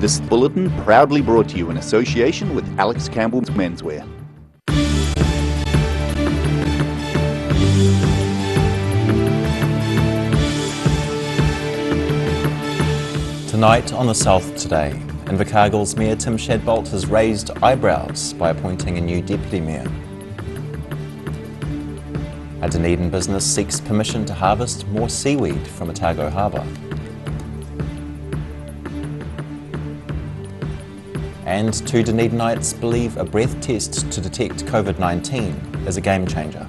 This bulletin proudly brought to you in association with Alex Campbell's Menswear. Tonight on the South Today, Invercargill's Mayor Tim Shadbolt has raised eyebrows by appointing a new Deputy Mayor. A Dunedin business seeks permission to harvest more seaweed from Otago Harbour. And two Dunedinites believe a breath test to detect COVID-19 is a game changer.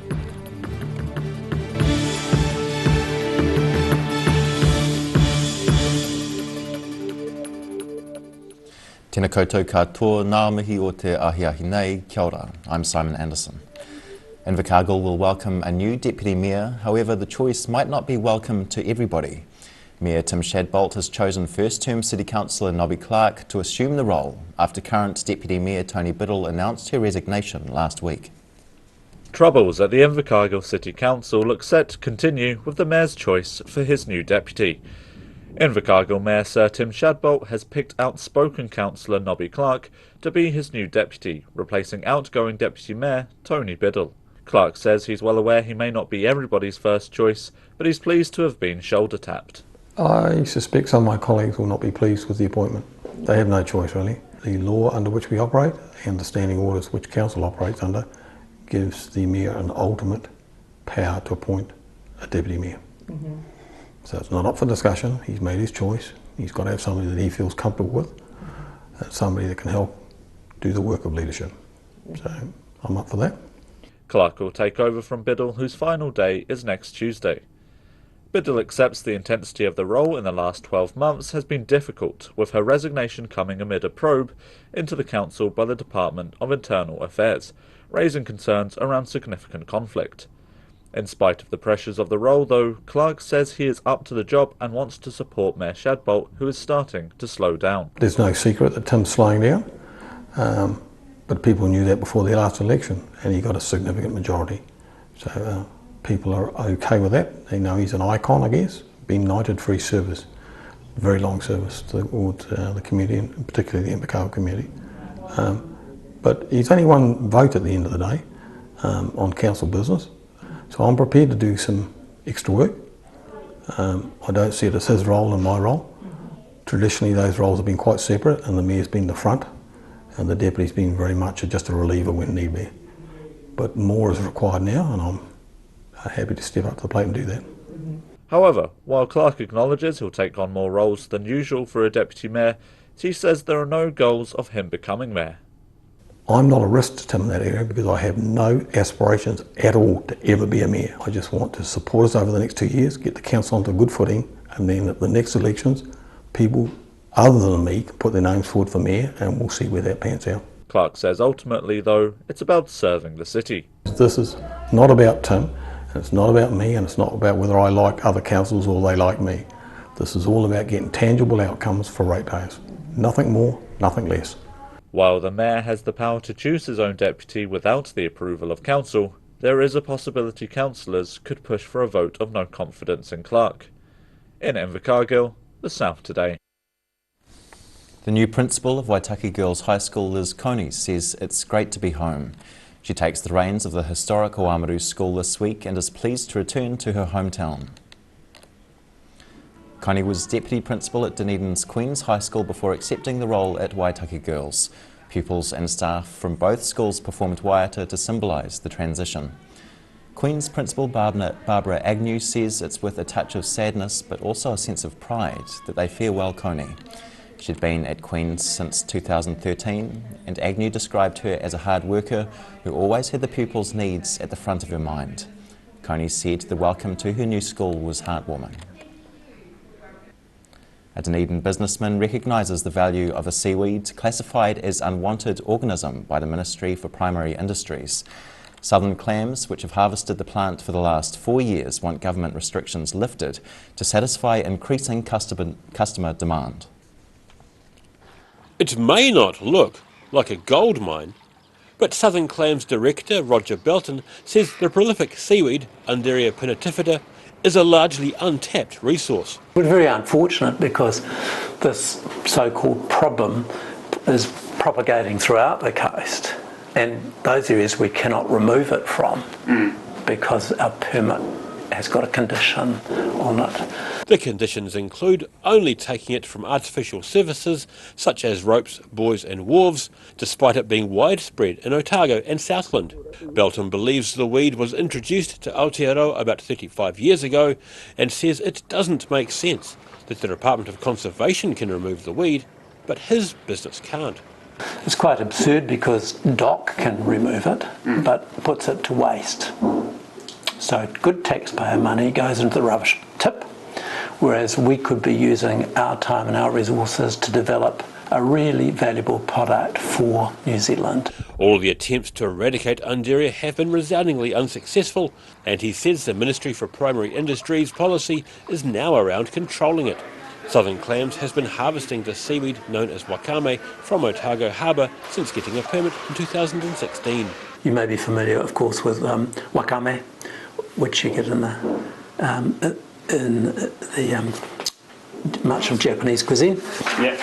Tēnā koutou katoa, ngā mihi o te ahiahi nei, kia ora. I'm Simon Anderson. Invercargill will welcome a new Deputy Mayor, however the choice might not be welcome to everybody. Mayor Tim Shadbolt has chosen first-term City Councillor Nobby Clark to assume the role after current Deputy Mayor Tony Biddle announced her resignation last week. Troubles at the Invercargill City Council look set to continue with the Mayor's choice for his new deputy. Invercargill Mayor Sir Tim Shadbolt has picked outspoken councillor Nobby Clark to be his new deputy, replacing outgoing Deputy Mayor Tony Biddle. Clark says he's well aware he may not be everybody's first choice, but he's pleased to have been shoulder-tapped. I suspect some of my colleagues will not be pleased with the appointment. They have no choice really. The law under which we operate and the standing orders which Council operates under gives the Mayor an ultimate power to appoint a Deputy Mayor. So it's not up for discussion. He's made his choice. He's got to have somebody that he feels comfortable with, somebody that can help do the work of leadership. So I'm up for that. Clark will take over from Biddle, whose final day is next Tuesday. Biddle accepts the intensity of the role in the last 12 months has been difficult, with her resignation coming amid a probe into the council by the Department of Internal Affairs, raising concerns around significant conflict. In spite of the pressures of the role, though, Clark says he is up to the job and wants to support Mayor Shadbolt, who is starting to slow down. There's no secret that Tim's slowing down, but people knew that before the last election, and he got a significant majority. So people are okay with that. They know he's an icon, I guess, been knighted for his service, very long service towards the community, and particularly the Invercargill community. But he's only one vote at the end of the day on council business, so I'm prepared to do some extra work. I don't see it as his role and my role. Traditionally those roles have been quite separate, and the Mayor's been the front and the Deputy's been very much just a reliever when need be. But more is required now, and I'm happy to step up to the plate and do that. However, while Clark acknowledges he'll take on more roles than usual for a Deputy Mayor, he says there are no goals of him becoming Mayor. I'm not a risk to Tim in that area because I have no aspirations at all to ever be a Mayor. I just want to support us over the next 2 years, get the council onto a good footing, and then at the next elections, people other than me can put their names forward for Mayor, and we'll see where that pans out. Clark says ultimately, though, it's about serving the city. This is not about Tim, and it's not about me, and it's not about whether I like other councils or they like me. This is all about getting tangible outcomes for ratepayers. Nothing more, nothing less. While the Mayor has the power to choose his own deputy without the approval of Council, there is a possibility councillors could push for a vote of no confidence in Clark. In Invercargill, the South Today. The new principal of Waitaki Girls High School, Liz Coney, says it's great to be home. She takes the reins of the historic Oamaru school this week and is pleased to return to her hometown. Coney was deputy principal at Dunedin's Queen's High School before accepting the role at Waitaki Girls. Pupils and staff from both schools performed waiata to symbolise the transition. Queen's principal Barbara Agnew says it's with a touch of sadness but also a sense of pride that they farewell Coney. She'd been at Queen's since 2013, and Agnew described her as a hard worker who always had the pupils' needs at the front of her mind. Coney said the welcome to her new school was heartwarming. A Dunedin businessman recognises the value of a seaweed classified as unwanted organism by the Ministry for Primary Industries. Southern clams, which have harvested the plant for the last 4 years, want government restrictions lifted to satisfy increasing customer demand. It may not look like a gold mine, but Southern Clams director Roger Belton says the prolific seaweed, Undaria pinnatifida, is a largely untapped resource. We're very unfortunate because this so-called problem is propagating throughout the coast, and those areas we cannot remove it from because our permit has got a condition on it. The conditions include only taking it from artificial surfaces such as ropes, buoys and wharves, despite it being widespread in Otago and Southland. Belton believes the weed was introduced to Aotearoa about 35 years ago and says it doesn't make sense that the Department of Conservation can remove the weed, but his business can't. It's quite absurd because DOC can remove it, but puts it to waste. So good taxpayer money goes into the rubbish tip, whereas we could be using our time and our resources to develop a really valuable product for New Zealand. All the attempts to eradicate Undaria have been resoundingly unsuccessful, and he says the Ministry for Primary Industries policy is now around controlling it. Southern Clams has been harvesting the seaweed known as wakame from Otago Harbour since getting a permit in 2016. You may be familiar, of course, with wakame, which you get in the much of Japanese cuisine. Yeah.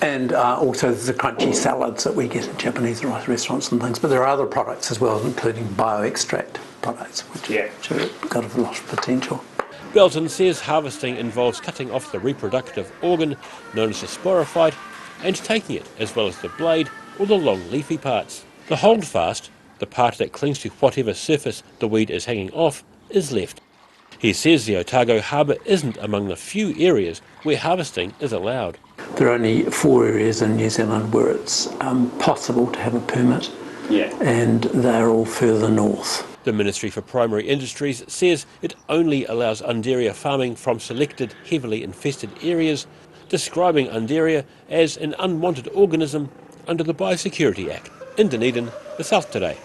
And also the crunchy salads that we get in Japanese restaurants and things. But there are other products as well, including bioextract products, which have got a lot of potential. Belton says harvesting involves cutting off the reproductive organ, known as the sporophyte, and taking it, as well as the blade or the long leafy parts. The holdfast, the part that clings to whatever surface the weed is hanging off, is left. He says the Otago Harbour isn't among the few areas where harvesting is allowed. There are only 4 areas in New Zealand where it's possible to have a permit, and they're all further north. The Ministry for Primary Industries says it only allows Undaria farming from selected heavily infested areas, describing Undaria as an unwanted organism under the Biosecurity Act. In Dunedin, the South Today.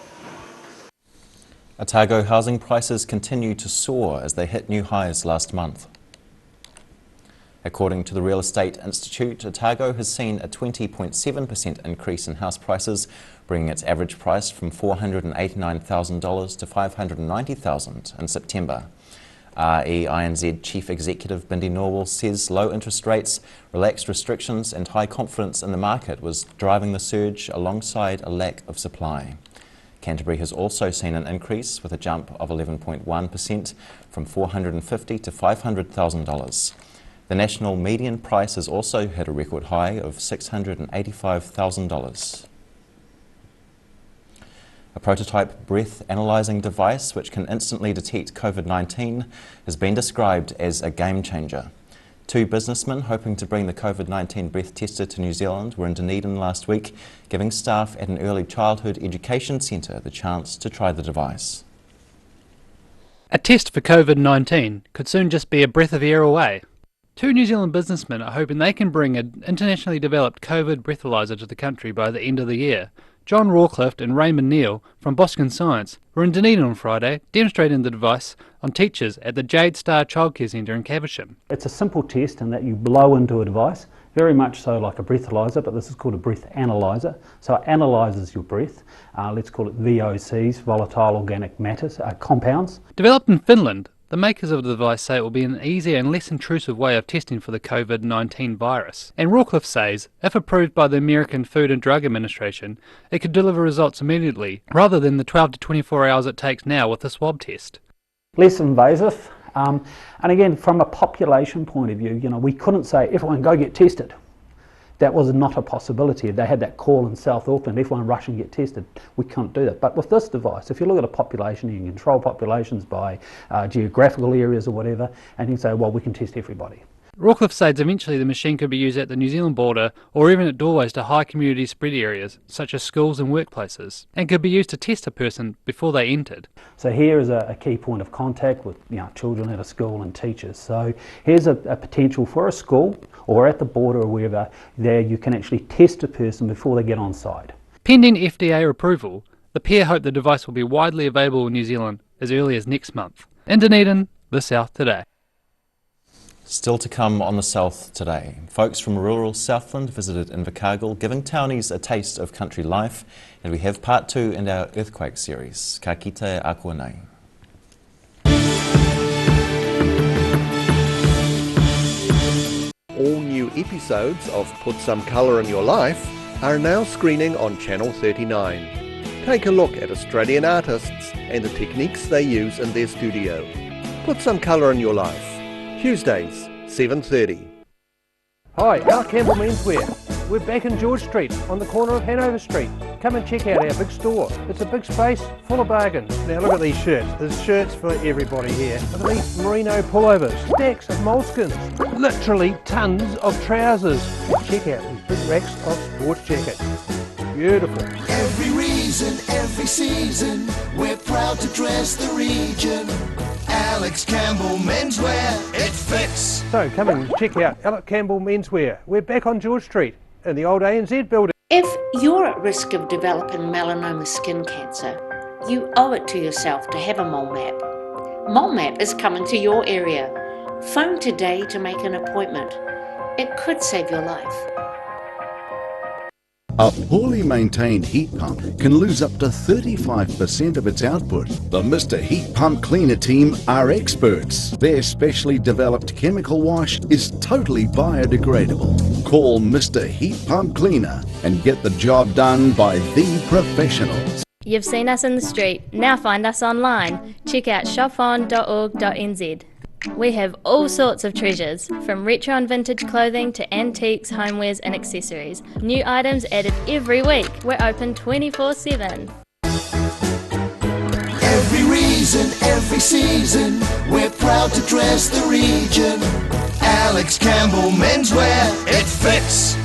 Otago housing prices continue to soar as they hit new highs last month. According to the Real Estate Institute, Otago has seen a 20.7% increase in house prices, bringing its average price from $489,000 to $590,000 in September. REINZ Chief Executive Bindi Norwell says low interest rates, relaxed restrictions and high confidence in the market was driving the surge alongside a lack of supply. Canterbury has also seen an increase with a jump of 11.1% from $450,000 to $500,000. The national median price has also hit a record high of $685,000. A prototype breath analysing device which can instantly detect COVID-19 has been described as a game changer. 2 businessmen hoping to bring the COVID-19 breath tester to New Zealand were in Dunedin last week, giving staff at an early childhood education centre the chance to try the device. A test for COVID-19 could soon just be a breath of air away. 2 New Zealand businessmen are hoping they can bring an internationally developed COVID breathalyzer to the country by the end of the year. John Rawcliffe and Raymond Neal from Boston Science were in Dunedin on Friday demonstrating the device on teachers at the Jade Star Childcare Centre in Caversham. It's a simple test in that you blow into a device, very much so like a breathalyzer, but this is called a breath analyzer. So it analyses your breath. Let's call it VOCs, volatile organic matters, compounds. Developed in Finland, the makers of the device say it will be an easier and less intrusive way of testing for the COVID-19 virus. And Rawcliffe says, if approved by the American Food and Drug Administration, it could deliver results immediately, rather than the 12 to 24 hours it takes now with the swab test. Less invasive, and again, from a population point of view, we couldn't say, everyone go get tested. That was not a possibility. They had that call in South Auckland, everyone rush and get tested. We can't do that. But with this device, if you look at a population, you can control populations by geographical areas or whatever, and you can say, well, we can test everybody. Rawcliffe says eventually the machine could be used at the New Zealand border or even at doorways to high community spread areas, such as schools and workplaces, and could be used to test a person before they entered. So here is a key point of contact with children at a school and teachers. So here's a potential for a school or at the border or wherever, there you can actually test a person before they get on site. Pending FDA approval, the pair hope the device will be widely available in New Zealand as early as next month. In Dunedin, the South Today. Still to come on the South Today. Folks from rural Southland visited Invercargill, giving townies a taste of country life, and we have part 2 in our earthquake series. Ka kite a koe nei. All new episodes of Put Some Colour in Your Life are now screening on Channel 39. Take a look at Australian artists and the techniques they use in their studio. Put Some Colour in Your Life, Tuesdays, 7:30. Hi, Alec Campbell Menswear. We're back in George Street on the corner of Hanover Street. Come and check out our big store. It's a big space full of bargains. Now look at these shirts. There's shirts for everybody here. Look at these MERINO pullovers, stacks of moleskins, literally tons of trousers. Check out these big racks of sports jackets. Beautiful. Every reason, every season, we're proud to dress the region. Alex Campbell Menswear, it fits. So come and check out Alec Campbell Menswear. We're back on George Street in the old ANZ building. If you're at risk of developing melanoma skin cancer, you owe it to yourself to have a mole map. Mole map is coming to your area. Phone today to make an appointment. It could save your life. A poorly maintained heat pump can lose up to 35% of its output. The Mr. Heat Pump Cleaner team are experts. Their specially developed chemical wash is totally biodegradable. Call Mr. Heat Pump Cleaner and get the job done by the professionals. You've seen us in the street, now find us online. Check out shopon.org.nz. We have all sorts of treasures, from retro and vintage clothing to antiques, homewares and accessories. New items added every week. We're open 24/7. Every reason, every season, we're proud to dress the region. Alex Campbell Menswear, it fits.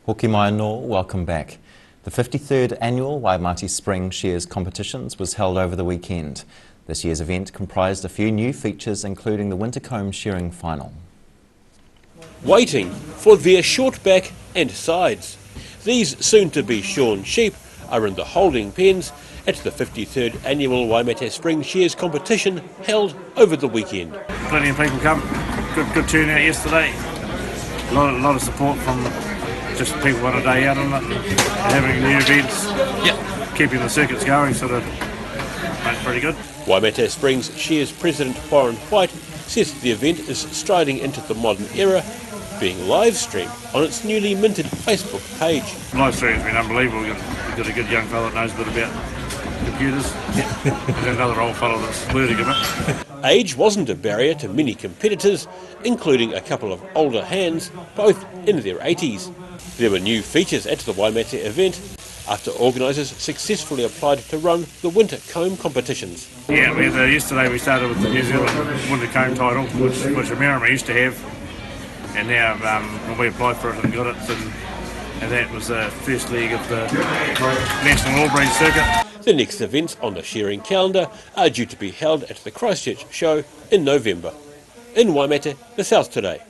Hoki mai anō, welcome back. The 53rd annual Waimati Spring Shears Competitions was held over the weekend. This year's event comprised a few new features, including the winter comb shearing final. Waiting for their short back and sides. These soon-to-be shorn sheep are in the holding pens at the 53rd annual Waimati Spring Shears Competition held over the weekend. Plenty of people come. Good turnout yesterday. A lot of support from just people want a day out on it, having new events, keeping the circuits going, sort of made pretty good. Waimati Springs Shears President Warren White says the event is striding into the modern era, being live streamed on its newly minted Facebook page. Live streaming's been unbelievable. We've got a good young fellow that knows a bit about computers. There's another old fellow that's learning a bit. Age wasn't a barrier to many competitors, including a couple of older hands, both in their 80s. There were new features at the Waimati event after organisers successfully applied to run the winter comb competitions. Yeah, yesterday we started with the New Zealand winter comb title, which MERINO used to have, and now when we applied for it and got it, and that was the first leg of the National All Breed Circuit. The next events on the shearing calendar are due to be held at the Christchurch show in November. In Waimati, the South Today.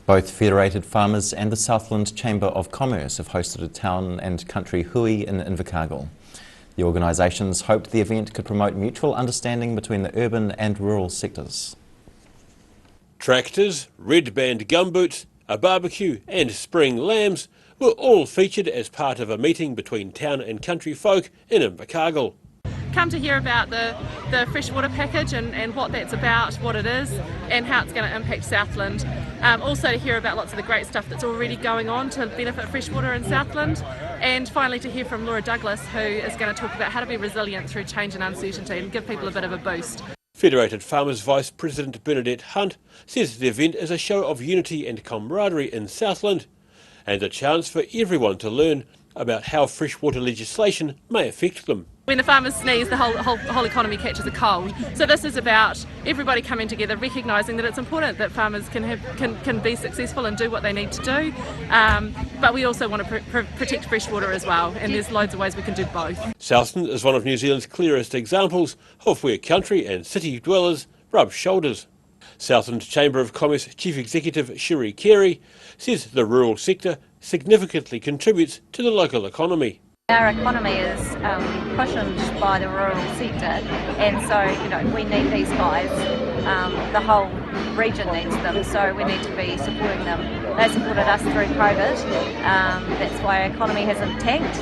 Both Federated Farmers and the Southland Chamber of Commerce have hosted a town and country hui in Invercargill. The organisations hoped the event could promote mutual understanding between the urban and rural sectors. Tractors, red band gumboots, a barbecue and spring lambs were all featured as part of a meeting between town and country folk in Invercargill. Come to hear about the freshwater package and what that's about, what it is and how it's going to impact Southland. Also to hear about lots of the great stuff that's already going on to benefit freshwater in Southland, and finally to hear from Laura Douglas, who is going to talk about how to be resilient through change and uncertainty and give people a bit of a boost. Federated Farmers Vice President Bernadette Hunt says the event is a show of unity and camaraderie in Southland, and a chance for everyone to learn about how freshwater legislation may affect them. When the farmers sneeze, the whole economy catches a cold. So this is about everybody coming together, recognising that it's important that farmers can be successful and do what they need to do. But we also want to protect freshwater as well, and there's loads of ways we can do both. Southland is one of New Zealand's clearest examples of where country and city dwellers rub shoulders. Southland Chamber of Commerce Chief Executive Sherry Carey says the rural sector significantly contributes to the local economy. Our economy is cushioned by the rural sector, and so we need these guys. The whole region needs them, so we need to be supporting them. They supported us through COVID. That's why our economy hasn't tanked,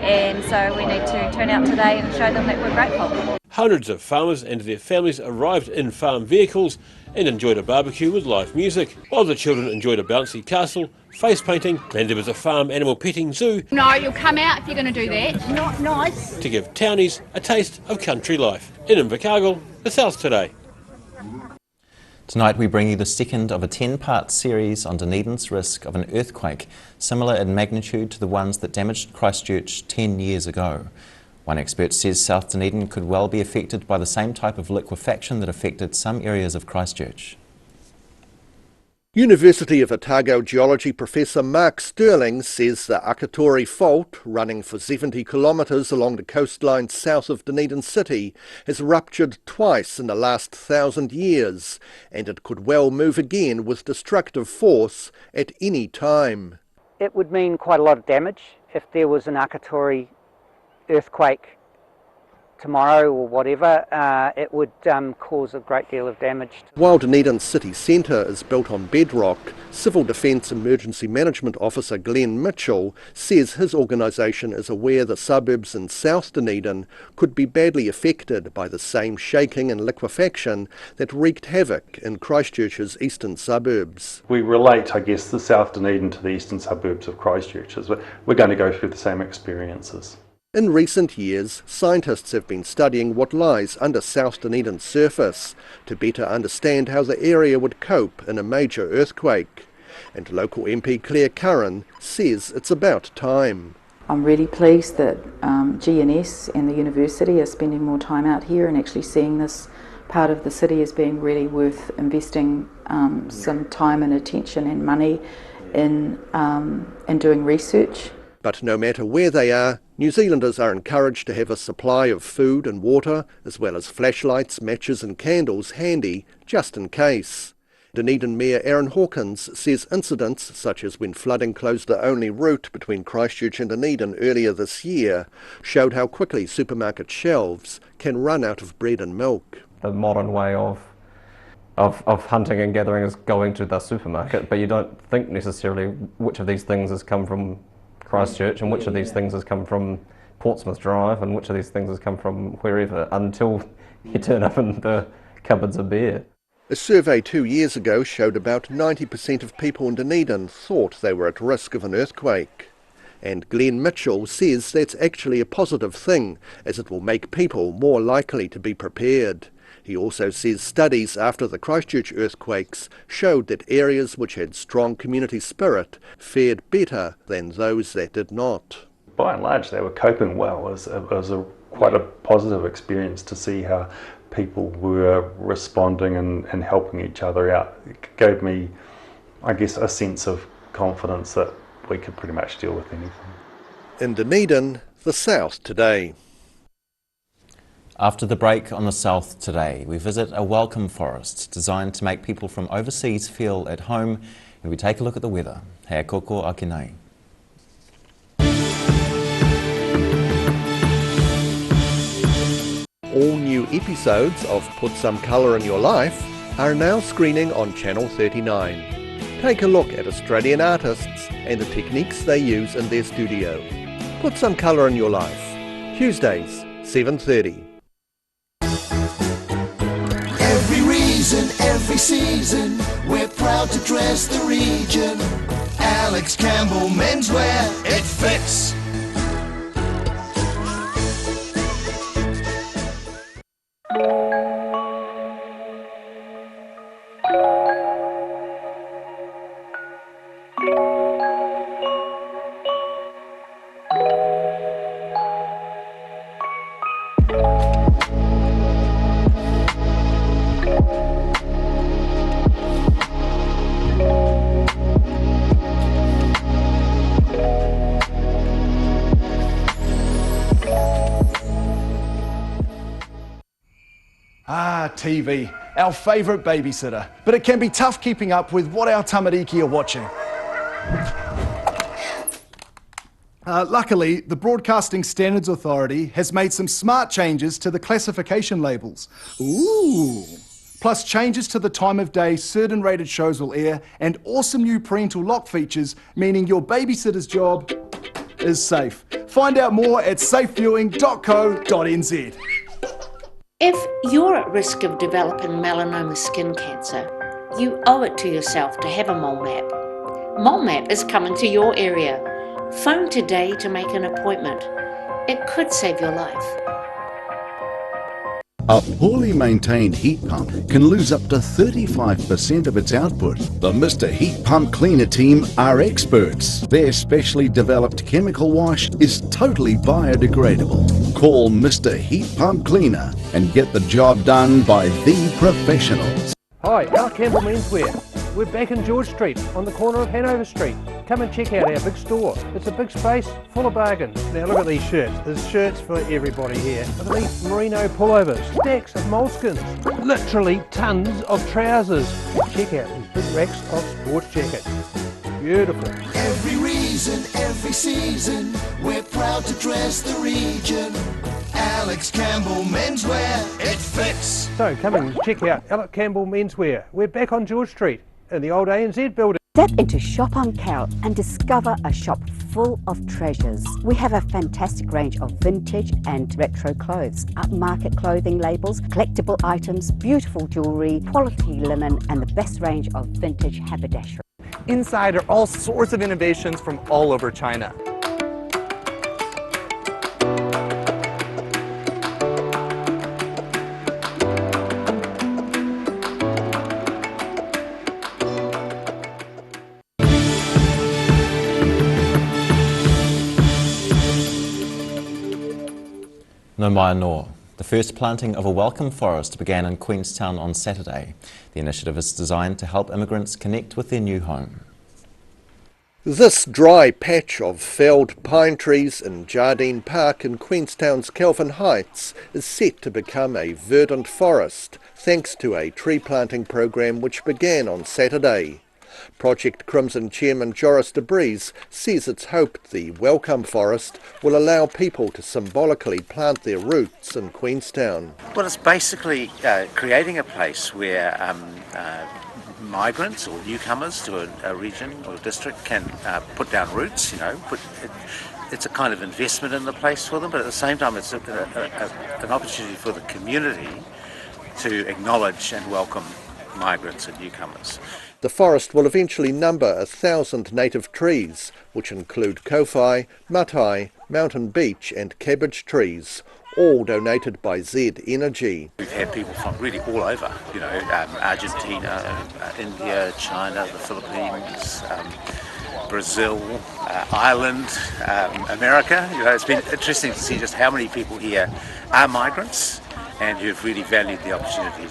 and so we need to turn out today and show them that we're grateful. Hundreds of farmers and their families arrived in farm vehicles and enjoyed a barbecue with live music, while the children enjoyed a bouncy castle, face painting, and there was a farm animal petting zoo. No, you'll come out if you're going to do that. Not nice. To give townies a taste of country life. In Invercargill, the South Today. Tonight we bring you the second of a 10-part series on Dunedin's risk of an earthquake, similar in magnitude to the ones that damaged Christchurch 10 years ago. One expert says South Dunedin could well be affected by the same type of liquefaction that affected some areas of Christchurch. University of Otago geology professor Mark Sterling says the Akatori Fault, running for 70 kilometres along the coastline south of Dunedin City, has ruptured twice in the last 1,000 years, and it could well move again with destructive force at any time. It would mean quite a lot of damage if there was an Akatori earthquake tomorrow or whatever. It would cause a great deal of damage. While Dunedin city centre is built on bedrock, Civil Defence Emergency Management Officer Glenn Mitchell says his organisation is aware the suburbs in South Dunedin could be badly affected by the same shaking and liquefaction that wreaked havoc in Christchurch's eastern suburbs. We relate, I guess, the South Dunedin to the eastern suburbs of Christchurch. We're going to go through the same experiences. In recent years, scientists have been studying what lies under South Dunedin's surface to better understand how the area would cope in a major earthquake. And local MP Claire Curran says it's about time. I'm really pleased that GNS and the university are spending more time out here and actually seeing this part of the city as being really worth investing some time and attention and money in doing research. But no matter where they are, New Zealanders are encouraged to have a supply of food and water, as well as flashlights, matches and candles handy, just in case. Dunedin Mayor Aaron Hawkins says incidents such as when flooding closed the only route between Christchurch and Dunedin earlier this year showed how quickly supermarket shelves can run out of bread and milk. The modern way of hunting and gathering is going to the supermarket, but you don't think necessarily which of these things has come from Christchurch and which of these things has come from Portsmouth Drive and which of these things has come from wherever until you turn up and the cupboards are bare. A survey 2 years ago showed about 90% of people in Dunedin thought they were at risk of an earthquake. And Glenn Mitchell says that's actually a positive thing, as it will make people more likely to be prepared. He also says studies after the Christchurch earthquakes showed that areas which had strong community spirit fared better than those that did not. By and large, they were coping well. It was quite a positive experience to see how people were responding and helping each other out. It gave me, I guess, a sense of confidence that we could pretty much deal with anything. In Dunedin, the South Today. After the break on the South Today, we visit a welcome forest designed to make people from overseas feel at home, and we take a look at the weather. Hea koko ake nei. All new episodes of Put Some Colour in Your Life are now screening on Channel 39. Take a look at Australian artists and the techniques they use in their studio. Put Some Colour in Your Life. Tuesdays, 7:30. Every reason, every season, we're proud to dress the region. Alex Campbell Menswear, it fits. TV, our favourite babysitter, but it can be tough keeping up with what our tamariki are watching. Luckily, the Broadcasting Standards Authority has made some smart changes to the classification labels. Ooh! Plus changes to the time of day certain rated shows will air, and awesome new parental lock features, meaning your babysitter's job is safe. Find out more at safeviewing.co.nz. If you're at risk of developing melanoma skin cancer, you owe it to yourself to have a mole map. Mole map is coming to your area. Phone today to make an appointment. It could save your life. A poorly maintained heat pump can lose up to 35% of its output. The Mr. Heat Pump Cleaner team are experts. Their specially developed chemical wash is totally biodegradable. Call Mr. Heat Pump Cleaner and get the job done by the professionals. Hi, Al Campbell Menswear. We're back in George Street on the corner of Hanover Street. Come and check out our big store. It's a big space full of bargains. Now look at these shirts. There's shirts for everybody here. Look at these MERINO pullovers, stacks of moleskins, literally tons of trousers. Check out these big racks of sports jackets. Beautiful. Every reason, every season, we're proud to dress the region. Alex Campbell Menswear, it fits. So come and check out Alex Campbell Menswear. We're back on George Street in the old ANZ building. Step into Shop on Carrot and discover a shop full of treasures. We have a fantastic range of vintage and retro clothes, upmarket clothing labels, collectible items, beautiful jewellery, quality linen and the best range of vintage haberdashery. Inside are all sorts of innovations from all over China. No mai nor. The first planting of a welcome forest began in Queenstown on Saturday. The initiative is designed to help immigrants connect with their new home. This dry patch of felled pine trees in Jardine Park in Queenstown's Kelvin Heights is set to become a verdant forest thanks to a tree planting program which began on Saturday. Project Crimson Chairman Joris de Vries says it's hoped the Welcome Forest will allow people to symbolically plant their roots in Queenstown. Well, it's basically creating a place where migrants or newcomers to a region or district can put down roots, it's a kind of investment in the place for them, but at the same time it's an opportunity for the community to acknowledge and welcome migrants and newcomers. The forest will eventually number 1,000 native trees, which include kowhai, matai, mountain beech and cabbage trees, all donated by Z Energy. We've had people from really all over, Argentina, India, China, the Philippines, Brazil, Ireland, America. It's been interesting to see just how many people here are migrants and who've really valued the opportunity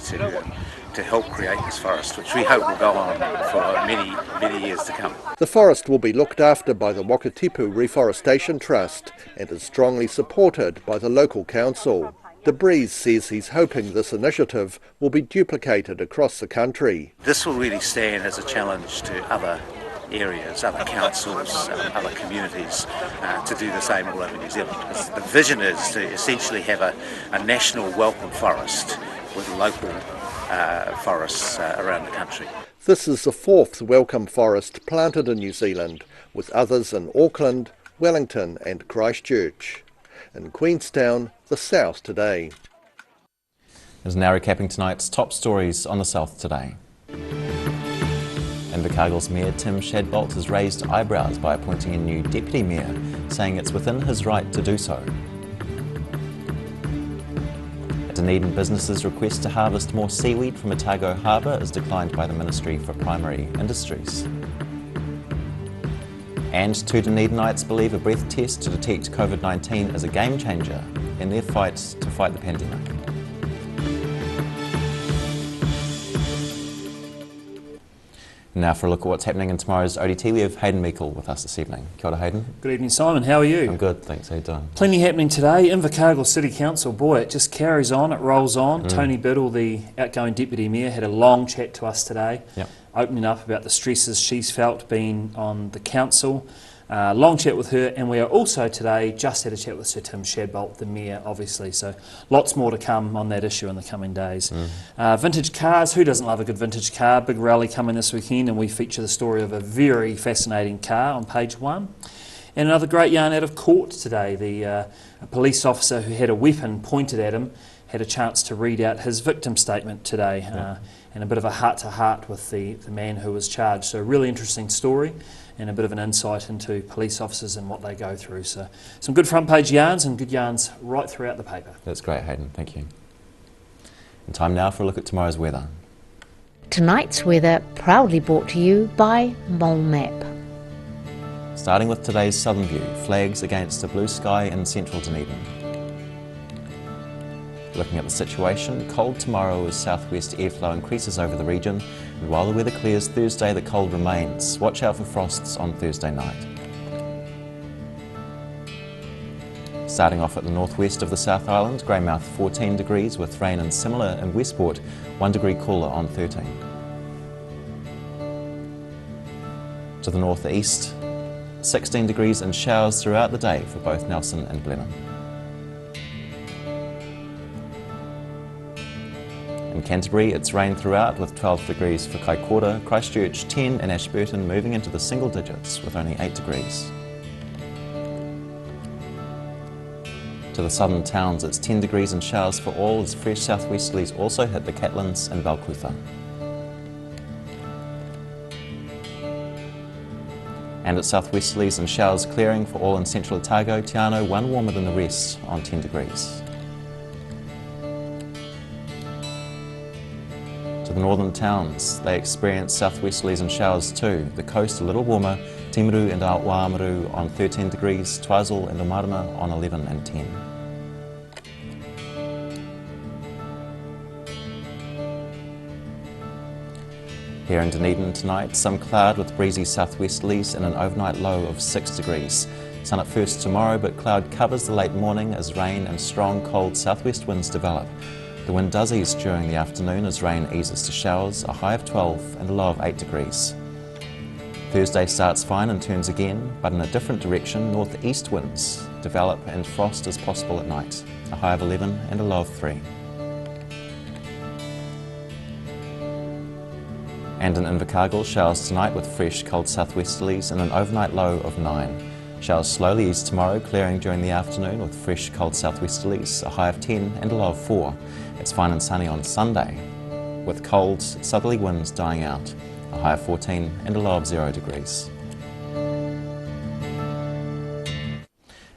to help create this forest, which we hope will go on for many, many years to come. The forest will be looked after by the Wakatipu Reforestation Trust and is strongly supported by the local council. De Vries says he's hoping this initiative will be duplicated across the country. This will really stand as a challenge to other areas, other councils, other communities to do the same all over New Zealand. The vision is to essentially have a national welcome forest with local forests around the country. This is the fourth welcome forest planted in New Zealand, with others in Auckland, Wellington and Christchurch. In Queenstown, the South Today. Is now recapping tonight's top stories on the South Today. Invercargill's Mayor Tim Shadbolt has raised eyebrows by appointing a new Deputy Mayor, saying it's within his right to do so. Dunedin businesses' request to harvest more seaweed from Otago Harbour is declined by the Ministry for Primary Industries. And two Dunedinites believe a breath test to detect COVID-19 is a game changer in their fight to fight the pandemic. Now for a look at what's happening in tomorrow's ODT, we have Hayden Meikle with us this evening. Kia ora, Hayden. Good evening, Simon. How are you? I'm good, thanks. How you doing? Plenty happening today. Invercargill City Council, boy, it just carries on, it rolls on. Tony Biddle, the outgoing Deputy Mayor, had a long chat to us today, opening up about the stresses she's felt being on the council. Long chat with her, and we are also today just had a chat with Sir Tim Shadbolt, the Mayor, obviously, so lots more to come on that issue in the coming days. Vintage cars, who doesn't love a good vintage car? Big rally coming this weekend, and we feature the story of a very fascinating car on page 1. And another great yarn out of court today. A police officer who had a weapon pointed at him had a chance to read out his victim statement today, and a bit of a heart-to-heart with the man who was charged. So a really interesting story, and a bit of an insight into police officers and what they go through. So some good front page yarns and good yarns right throughout the paper. That's great, Hayden, thank you. And time now for a look at tomorrow's weather. Tonight's weather proudly brought to you by Mole Map. Starting with today's southern view, flags against a blue sky in central Dunedin. Looking at the situation, cold tomorrow as southwest airflow increases over the region, and while the weather clears Thursday, the cold remains. Watch out for frosts on Thursday night. Starting off at the northwest of the South Island, Greymouth 14 degrees with rain and similar in Westport, 1 degree cooler on 13. To the northeast, 16 degrees and showers throughout the day for both Nelson and Blenheim. In Canterbury, it's rain throughout with 12 degrees for Kaikoura, Christchurch 10 and Ashburton moving into the single digits with only 8 degrees. To the southern towns, it's 10 degrees and showers for all as fresh southwesterlies also hit the Catlins and Balclutha. And it's southwesterlies and showers clearing for all in central Otago, Te Anau, one warmer than the rest on 10 degrees. To the northern towns, they experience southwesterlies and showers too. The coast a little warmer, Timaru and Wāmaru on 13 degrees, Twizel and Omarama on 11 and 10. Here in Dunedin tonight, some cloud with breezy southwesterlies and an overnight low of 6 degrees. Sun at first tomorrow, but cloud covers the late morning as rain and strong cold southwest winds develop. The wind does ease during the afternoon as rain eases to showers, a high of 12 and a low of 8 degrees. Thursday starts fine and turns again, but in a different direction, northeast winds develop and frost is possible at night, a high of 11 and a low of 3. And in Invercargill, showers tonight with fresh cold southwesterlies and an overnight low of 9. Showers slowly ease tomorrow, clearing during the afternoon with fresh cold southwesterlies, a high of 10 and a low of 4. It's fine and sunny on Sunday, with cold southerly winds dying out, a high of 14 and a low of 0 degrees.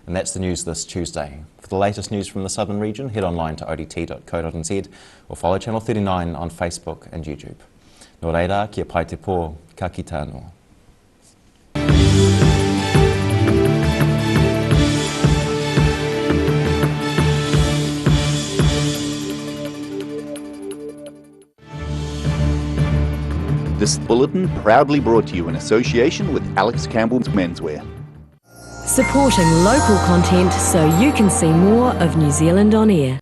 And that's the news this Tuesday. For the latest news from the southern region, head online to odt.co.nz or follow Channel 39 on Facebook and YouTube. Nō reira, kia pai te pō, ka kite anō. This bulletin proudly brought to you in association with Alex Campbell's Menswear. Supporting local content so you can see more of New Zealand on air.